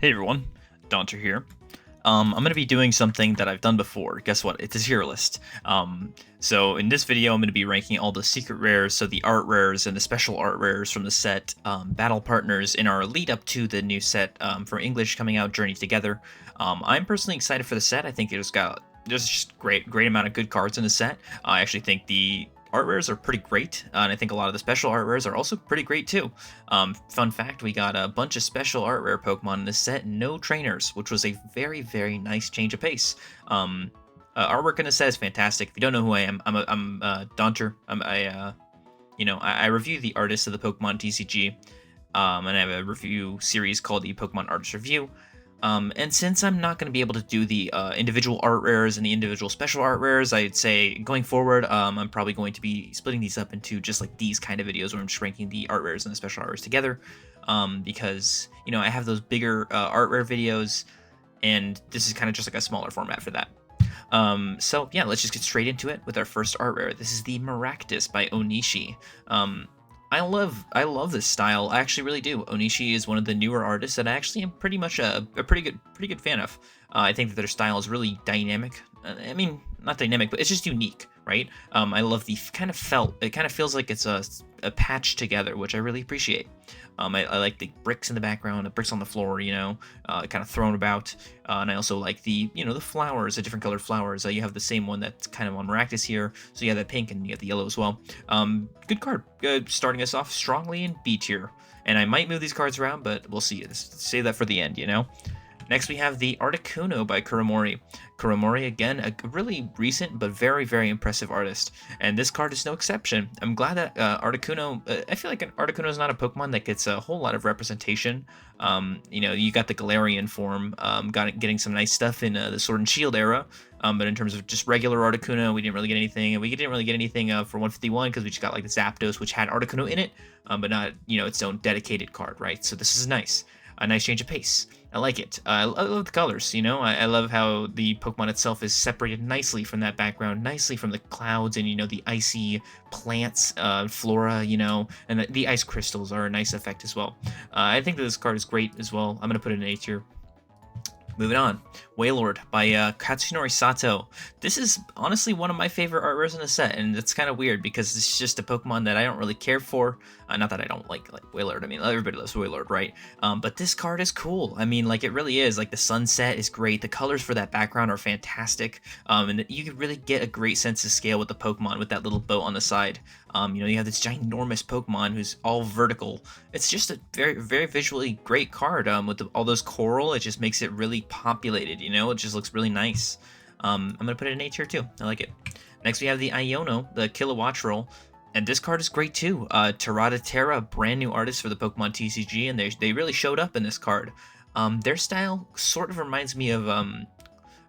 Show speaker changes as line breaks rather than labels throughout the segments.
Hey everyone, Daunter here. I'm going to be doing something that I've done before. Guess what? It's a tier list. So in this video, I'm going to be ranking all the secret rares, so the art rares and the special art rares from the set Battle Partners in our lead up to the new set for English coming out, Journey Together. I'm personally excited for the set. I think there's just great amount of good cards in the set. I actually think the art rares are pretty great, and I think a lot of the special art rares are also pretty great too. Fun fact, we got a bunch of special art rare Pokemon in this set, no trainers, which was a very nice change of pace. Artwork in the set is fantastic. If you don't know who I am, I'm Daunter. I review the artists of the Pokemon TCG, and I have a review series called the Pokemon Artist Review. And since I'm not going to be able to do the individual art rares and the individual special art rares, I'd say going forward, I'm probably going to be splitting these up into just like these kind of videos where I'm just ranking the art rares and the special art rares together, because, I have those bigger art rare videos, and this is kind of just like a smaller format for that. So yeah, let's just get straight into it with our first art rare. This is the Maractus by Onishi. I love this style. I actually really do. Onishi is one of the newer artists that I actually am pretty much a pretty good fan of. I think that their style is really dynamic. I mean, not dynamic, but it's just unique, right? I love the kind of felt. It kind of feels like it's a patch together, which I really appreciate. I like the bricks in the background, the bricks on the floor, kind of thrown about. And I also like the flowers, the different colored flowers. You have the same one that's kind of on Maractus here. So you have that pink and you have the yellow as well. Good card. Starting us off strongly in B tier. And I might move these cards around, but we'll see. Save that for the end, Next, we have the Articuno by Kuramori. Kuramori, again, a really recent but very impressive artist, and this card is no exception. I'm glad that Articuno, I feel like Articuno is not a Pokemon that gets a whole lot of representation. You got the Galarian form, getting some nice stuff in the Sword and Shield era, but in terms of just regular Articuno, we didn't really get anything, and we didn't really get anything for 151 because we just got like the Zapdos, which had Articuno in it, but not, its own dedicated card, right? So this is nice. A nice change of pace. I like it. I love the colors, I love how the Pokemon itself is separated nicely from that background, nicely from the clouds and, the icy plants, flora, and the ice crystals are a nice effect as well. I think that this card is great as well. I'm going to put it in A tier. Moving on, Wailord by Katsunori Sato. This is honestly one of my favorite art rares in the set, and it's kind of weird because it's just a Pokemon that I don't really care for. Not that I don't like Wailord. I mean, everybody loves Wailord, right? But this card is cool. I mean, it really is. The sunset is great. The colors for that background are fantastic. And you can really get a great sense of scale with the Pokemon with that little boat on the side. You have this ginormous Pokemon who's all vertical. It's just a very visually great card. With all those coral, it just makes it really populated. It just looks really nice. I'm gonna put it in A tier too. I like it. Next, we have the Iono, the Kilowattrel. And this card is great too. Terra, brand new artist for the Pokemon TCG, and they really showed up in this card. Their style sort of reminds me of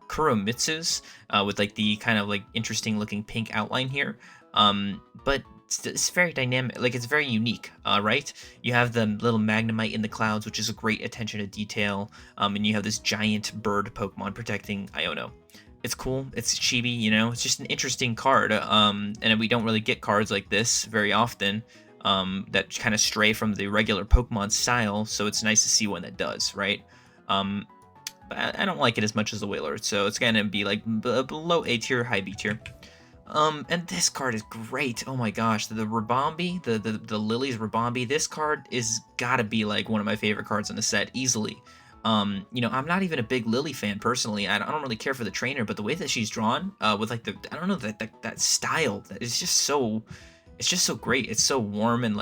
Kuromitsu's, with the kind of interesting looking pink outline here. But it's very dynamic, it's very unique, right? You have the little Magnemite in the clouds, which is a great attention to detail, and you have this giant bird Pokemon protecting Iono. It's cool, it's chibi, it's just an interesting card, and we don't really get cards like this very often, that kind of stray from the regular Pokemon style, so it's nice to see one that does, right? But I don't like it as much as the Wailord, so it's gonna be below A tier, high B tier. And this card is great. Oh my gosh, the Ribombee, the Lillie's Ribombee, this card is gotta be one of my favorite cards in the set, easily. I'm not even a big Lillie fan personally. I don't really care for the trainer, but the way that she's drawn, with I don't know, that style, that is just so, it's just so great. It's so warm and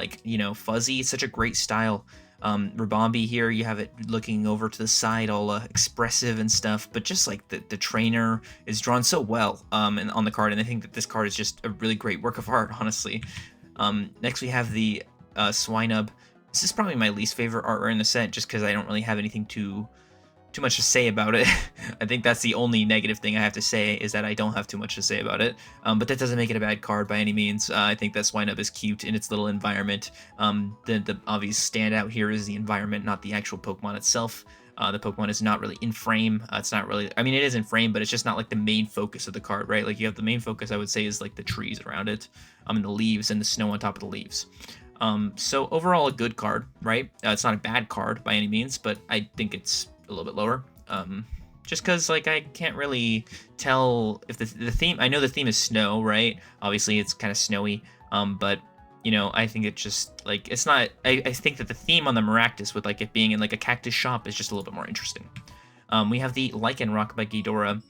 fuzzy. It's such a great style. Ribombee here, you have it looking over to the side, all expressive and stuff, but just the trainer is drawn so well and on the card, and I think that this card is just a really great work of art, honestly. Next we have the Swinub. This is probably my least favorite art rare in the set, just because I don't really have anything too much to say about it. I think that's the only negative thing I have to say, is that I don't have too much to say about it. But that doesn't make it a bad card by any means. I think that Swinub is cute in its little environment. The obvious standout here is the environment, not the actual Pokemon itself. The Pokemon is not really in frame. It's not really, I mean, it is in frame, but it's just not the main focus of the card, right? You have the main focus, I would say, is the trees around it, and the leaves and the snow on top of the leaves. So overall, a good card, right? It's not a bad card by any means, but I think it's a little bit lower. Just because, like, I can't really tell if the theme... I know the theme is snow, right? Obviously, it's kind of snowy, but, you know, I think it's just, like, it's not... I think that the theme on the Maractus with, like, it being in, like, a cactus shop is just a little bit more interesting. We have the Lycanroc by Ghidorah.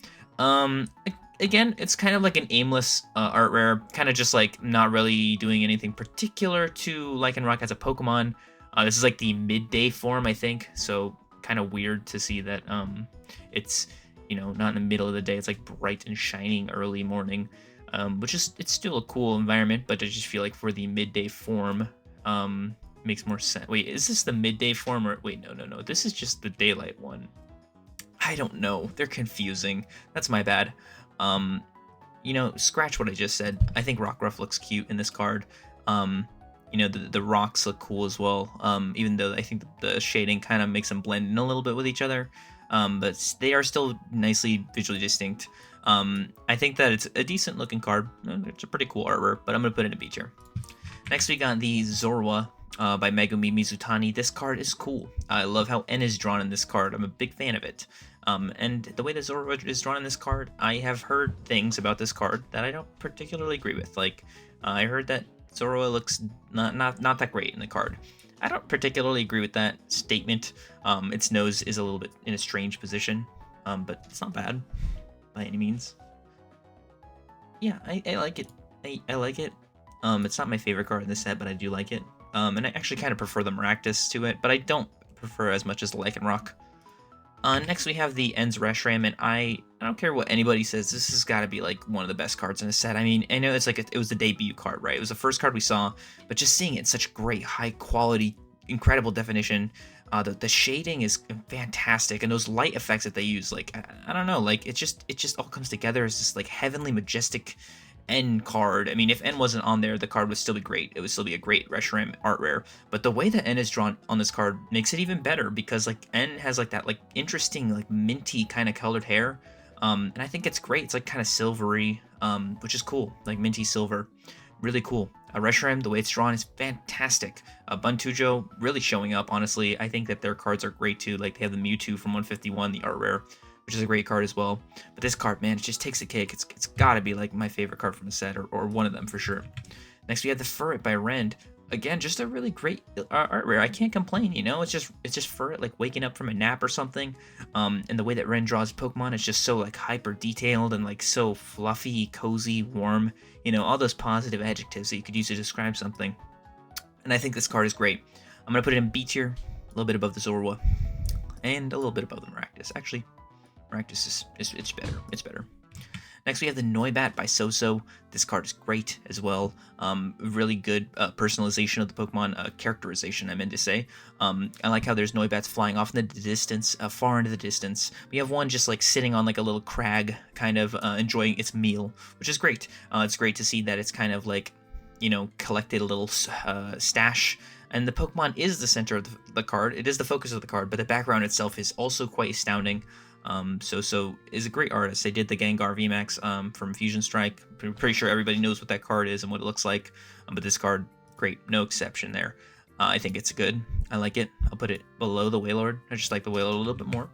Again, it's kind of like an aimless art rare, kind of just, like, not really doing anything particular to Lycanroc as a Pokemon. This is, like, the midday form, I think, so kind of weird to see that, it's, you know, not in the middle of the day. It's like bright and shining early morning, which is, it's still a cool environment, but I just feel like for the midday form, makes more sense. Wait, is this the midday form or wait, no. This is just the daylight one. I don't know. They're confusing. That's my bad. You know, scratch what I just said. I think Rockruff looks cute in this card. You know, the rocks look cool as well, even though I think the shading kind of makes them blend in a little bit with each other. But they are still nicely visually distinct. I think that it's a decent looking card. It's a pretty cool artwork, but I'm going to put it in a B tier. Next we got the Zorua by Megumi Mizutani. This card is cool. I love how N is drawn in this card. I'm a big fan of it. And the way that Zorua is drawn in this card, I have heard things about this card that I don't particularly agree with. Like, I heard that Zorua looks not that great in the card. I don't particularly agree with that statement. Its nose is a little bit in a strange position, but it's not bad by any means. Yeah, I like it. I like it. It's not my favorite card in the set, but I do like it. And I actually kind of prefer the Maractus to it, but I don't prefer as much as the Lycanroc. Next we have the Ends Reshiram, and I don't care what anybody says, this has got to be like one of the best cards in the set. I mean, I know it's like it was the debut card, right? It was the first card we saw, but just seeing it in such great, high quality, incredible definition. The shading is fantastic, and those light effects that they use, like I don't know, like it just all comes together as this like heavenly, majestic N card. I mean, if N wasn't on there, the card would still be great. It would still be a great Reshiram art rare. But the way that N is drawn on this card makes it even better, because like N has like that like interesting like minty kind of colored hair. And I think it's great. It's like kind of silvery, which is cool, like minty silver. Really cool. Reshiram, the way it's drawn is fantastic. Buntujo really showing up, honestly. I think that their cards are great too. Like they have the Mewtwo from 151, the art rare, which is a great card as well. But this card, man, it just takes the cake. It's got to be like my favorite card from the set, or one of them for sure. Next, we have the Furret by Rend. Again, just a really great art rare. I can't complain, you know? It's just Furret like waking up from a nap or something. And the way that Rend draws Pokemon is just so like hyper detailed and like so fluffy, cozy, warm. You know, all those positive adjectives that you could use to describe something. And I think this card is great. I'm going to put it in B tier, a little bit above the Zorua, and a little bit above the Maractus. Actually, Maractus it's better. It's better. Next, we have the Noibat by Soso. This card is great as well. Really good personalization of the Pokemon, characterization, I meant to say. I like how there's Noibats flying off in the distance, far into the distance. We have one just like sitting on like a little crag, kind of enjoying its meal, which is great. It's great to see that it's kind of like, you know, collected a little stash. And the Pokemon is the center of the card. It is the focus of the card, but the background itself is also quite astounding. Soso is a great artist. They did the Gengar VMAX from Fusion Strike. Pretty sure everybody knows what that card is and what it looks like. But this card, great, no exception there. I think it's good. I like it. I'll put it below the Wailord. I just like the Wailord a little bit more.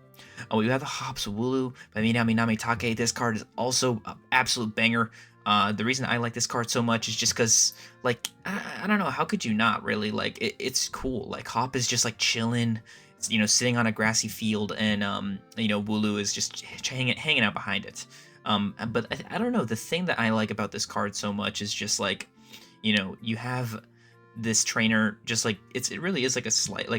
We have the Hops Wooloo by Minami Namitake. This card is also an absolute banger. The reason I like this card so much is just because, like, I don't know, how could you not really? Like, it's cool. Like, Hop is just, like, chilling, you know, sitting on a grassy field, and, you know, Wooloo is just hanging out behind it. But I don't know, the thing that I like about this card so much is just, like, you know, you have this trainer, just like, it really is like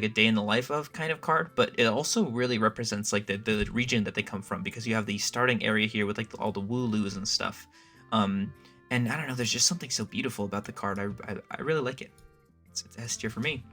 a day in the life of kind of card, but it also really represents, like, the region that they come from, because you have the starting area here with, like, all the Wooloos and stuff. And I don't know, there's just something so beautiful about the card. I really like it. It's S tier for me.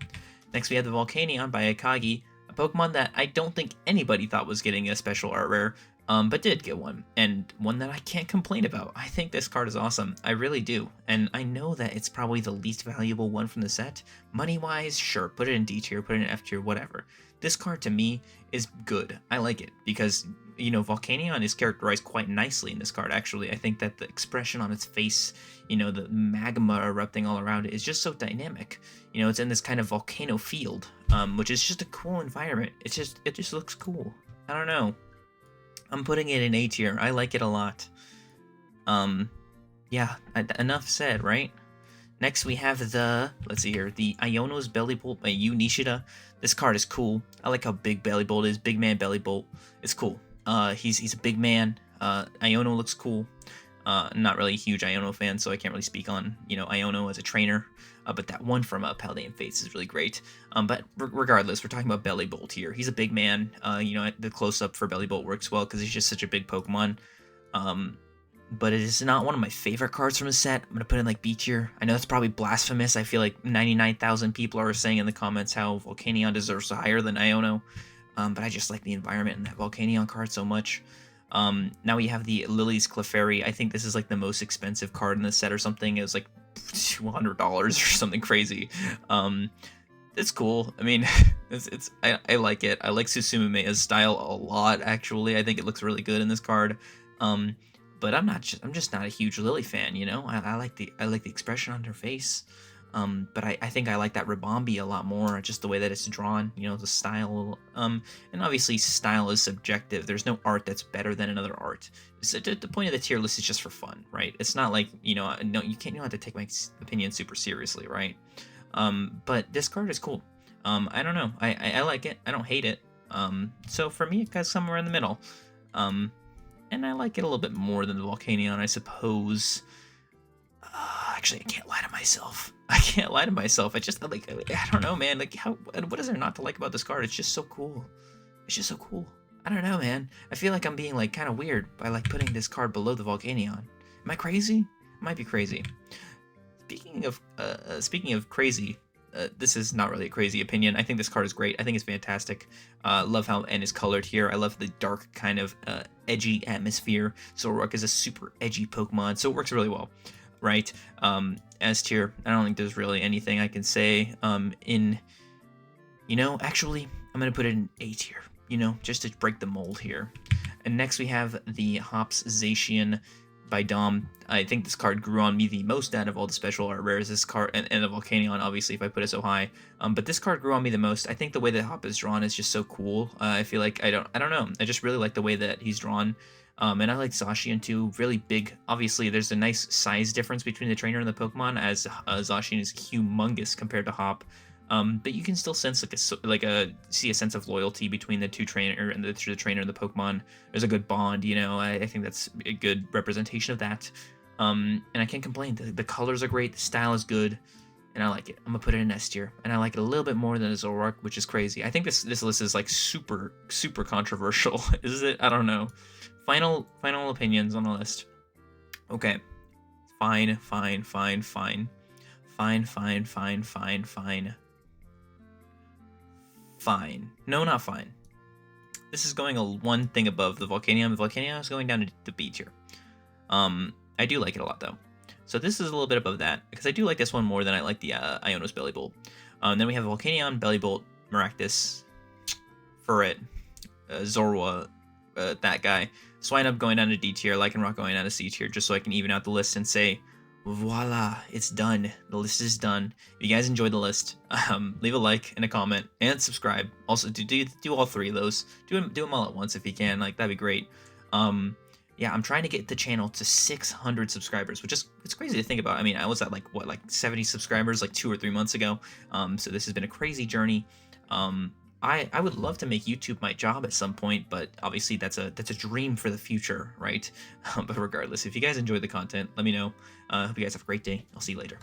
Next, we have the Volcanion by Akagi, a Pokemon that I don't think anybody thought was getting a special art rare, but did get one, and one that I can't complain about. I think this card is awesome. I really do. And I know that it's probably the least valuable one from the set. Money-wise, sure, put it in D tier, put it in F tier, whatever. This card, to me, is good. I like it, because you know, Volcanion is characterized quite nicely in this card, actually. I think that the expression on its face, you know, the magma erupting all around it is just so dynamic. You know, it's in this kind of volcano field, which is just a cool environment. It just looks cool. I don't know. I'm putting it in A tier. I like it a lot. Yeah, enough said, right? Next we have the, let's see here, the Iono's Bellibolt by Nishida. This card is cool. I like how big Bellibolt is. Big man Bellibolt. It's cool. He's a big man. Iono looks cool. Not really a huge Iono fan, so I can't really speak on, you know, Iono as a trainer. But that one from Paladin Fates is really great. But regardless, we're talking about Bellibolt here. He's a big man. You know, the close-up for Bellibolt works well because he's just such a big Pokemon. But it is not one of my favorite cards from the set. I'm going to put it in like B tier. I know that's probably blasphemous. I feel like 99,000 people are saying in the comments how Volcanion deserves higher than Iono. But I just like the environment in that Volcanion card so much. Now we have the Lillie's Clefairy. I think this is like the most expensive card in the set or something. It was like $200 or something crazy. It's cool. I mean, I like it. I like Susumu-Mea's style a lot, actually. I think it looks really good in this card. But I'm just not a huge Lillie fan, you know. I like the expression on her face. But I think I like that Ribombee a lot more, just the way that it's drawn, you know, the style. And obviously style is subjective. There's no art that's better than another art. So the point of the tier list is just for fun, right? It's not like, you know, no, you don't have to take my opinion super seriously, right? But this card is cool. I don't know. I like it. I don't hate it. So for me, it goes somewhere in the middle. And I like it a little bit more than the Volcanion, I suppose. Actually, I can't lie to myself. I can't lie to myself. I don't know, man. Like, what is there not to like about this card? It's just so cool. It's just so cool. I don't know, man. I feel like I'm being, like, kind of weird by, like, putting this card below the Volcanion. Am I crazy? I might be crazy. Speaking of crazy, this is not really a crazy opinion. I think this card is great. I think it's fantastic. Love how N is colored here. I love the dark kind of edgy atmosphere. Zoroark is a super edgy Pokemon, so it works really well, right? S tier, I don't think there's really anything I can say. You know, actually, I'm going to put it in A tier, you know, just to break the mold here. And next we have the Hops Zacian by Dom. I think this card grew on me the most out of all the special art rares. This card, and the Volcanion, obviously, if I put it so high. But this card grew on me the most. I think the way that Hop is drawn is just so cool. I feel like, I don't know. I just really like the way that he's drawn. And I like Zacian too. Really big. Obviously, there's a nice size difference between the trainer and the Pokemon, as Zacian is humongous compared to Hop. But you can still sense see a sense of loyalty between the two trainer and the trainer and the Pokemon. There's a good bond, you know. I think that's a good representation of that. And I can't complain. The colors are great. The style is good, and I like it. I'm gonna put it in S tier, and I like it a little bit more than a Zoroark, which is crazy. I think this list is like super controversial. Is it? I don't know. Final opinions on the list. Okay. Fine. Fine. No, not fine. This is going one thing above the Volcanion. The Volcanion is going down to the B tier. I do like it a lot, though. So this is a little bit above that, because I do like this one more than I like the Iono's Bellibolt. Then we have Volcanion, Bellibolt, Maractus, Furret, Zorua, that guy. Swinub going down to D tier, Lycanroc going down to C tier, just so I can even out the list and say, voila, it's done. The list is done. If you guys enjoyed the list, leave a like and a comment and subscribe. Also, do all three of those. Do them all at once if you can. Like, that'd be great. Yeah, I'm trying to get the channel to 600 subscribers, which is, it's crazy to think about. I mean, I was at like 70 subscribers like 2 or 3 months ago. So this has been a crazy journey. I would love to make YouTube my job at some point, but obviously that's a dream for the future, right? But regardless, if you guys enjoyed the content, let me know. Hope you guys have a great day. I'll see you later.